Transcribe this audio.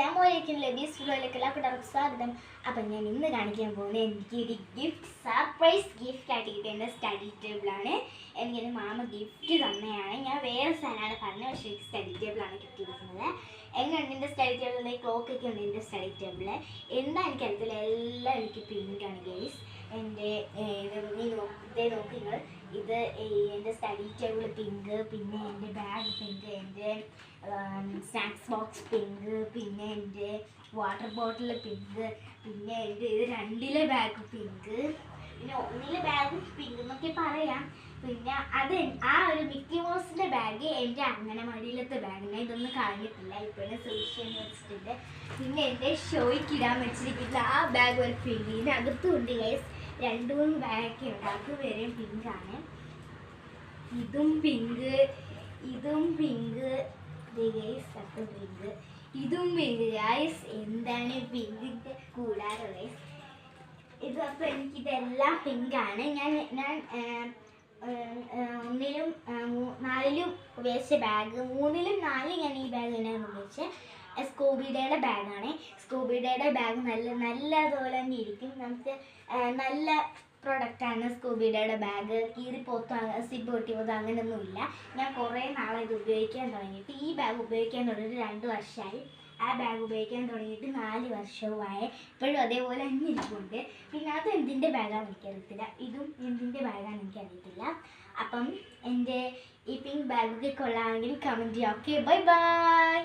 അസ്സലാമലൈക്കും ലബീസ് വ്ലോഗിലേക്ക് എല്ലാവർക്കും സ്വാഗതം. അപ്പം ഞാൻ ഇന്ന് കാണിക്കാൻ പോകുന്നത് എനിക്കൊരു ഗിഫ്റ്റ് സർപ്രൈസ് ഗിഫ്റ്റ് ആയിട്ട് കിട്ടിയ എൻ്റെ സ്റ്റഡി ടേബിളാണ്. എനിക്കൊരു മാമ ഗിഫ്റ്റ് തന്നെയാണ്. ഞാൻ വേറെ സാധനമാണ് പറഞ്ഞത്, പക്ഷേ എനിക്ക് സ്റ്റഡി ടേബിളാണ് കിട്ടിയിരിക്കുന്നത്. എങ്ങനെയുണ്ട് എൻ്റെ സ്റ്റഡി ടേബിളിൽ? ക്ലോക്കൊക്കെ ഉണ്ട് എൻ്റെ സ്റ്റഡി ടേബിളിൽ. എന്താ എനിക്കറിയത്തില്ല, എല്ലാം എനിക്ക് പിങ്കാണ് ഗൈസ്. എൻ്റെ ഇതേ നോക്ക് നിങ്ങൾ, ഇത് എൻ്റെ സ്റ്റഡി ടേബിൾ പിങ്ക്, പിന്നെ എൻ്റെ ബാഗ് പിങ്ക്, എൻ്റെ സ്നാക്സ് ബോക്സ് പിങ്ക്, പിന്നെ എൻ്റെ വാട്ടർ ബോട്ടിൽ പിങ്ക്, പിന്നെ എൻ്റെ ഇത് രണ്ടിലെ ബാഗ് പിങ്ക്, പിന്നെ ഒന്നിലെ ബാഗ് പിങ്ക് എന്നൊക്കെ പറയാം. പിന്നെ അത് ആ ഒരു മിക്കി മൗസിൻ്റെ ബാഗ് എൻ്റെ അംഗനവാടിയിലത്തെ ബാഗിനെ ഇതൊന്നും കളഞ്ഞിട്ടില്ല, ഇപ്പോഴും സൂക്ഷിച്ച് വെച്ചിട്ടുണ്ട്. പിന്നെ എൻ്റെ ഷോയ്ക്ക് ഇടാൻ വെച്ചിരിക്കുന്ന ആ ബാഗ് ഒരു പിങ്ക്, ഇതിനകത്തും ഉണ്ട് ഗൈസ്. 2-3 ബാഗൊക്കെ ഉണ്ട്, അത് വരെയും പിങ്കാണ്. ഇതും പിങ്ക്, ഇതും പിങ്ക് ഗൈസ്, അതും പിങ്ക്, ഇതും പിങ്ക് ഗൈസ്. എന്താണ് പിങ്കിൻ്റെ കൂടാതെ ഗൈസ് ഇത്. അപ്പോൾ എനിക്കിതെല്ലാം പിങ്കാണ്. ഞാൻ 1-ലും 4-ലും ഉപയോഗിച്ച ബാഗ്, 3-ലും 4-ലും ഞാൻ ഈ ബാഗ് തന്നെയാണ് ഉപയോഗിച്ചത്. സ്കൂബിഡയുടെ ബാഗാണ്. സ്കൂബിഡയുടെ ബാഗ് നല്ലതുപോലെ തന്നെ ഇരിക്കും. നമുക്ക് നല്ല പ്രൊഡക്റ്റാണ് സ്കൂബിഡയുടെ ബാഗ്. കീറിപ്പോത്തോ സിബ് പൊട്ടിപ്പോത്തോ അങ്ങനെയൊന്നുമില്ല. ഞാൻ കുറേ നാളെ ഇത് ഉപയോഗിക്കാൻ തുടങ്ങിയിട്ട്, ഈ ബാഗ് ഉപയോഗിക്കാൻ തുടങ്ങിയിട്ട് 2 വർഷമായി. ആ ബാഗ് ഉപയോഗിക്കാൻ തുടങ്ങിയിട്ട് 4 വർഷവുമായി. ഇപ്പോഴും അതേപോലെ തന്നെ ഇരിക്കുന്നുണ്ട്. പിന്നെ അത് എന്തിൻ്റെ ബാഗാണെന്ന് എനിക്കറിയത്തില്ല, ഇതും എന്തിൻ്റെ ബാഗാണെന്ന് എനിക്കറിയത്തില്ല. അപ്പം എൻ്റെ ഈ പിങ്ക് ബാഗൊക്കെ കൊള്ളാമെങ്കിൽ കമൻറ്റ് ചെയ്യാം. Okay, bye bye.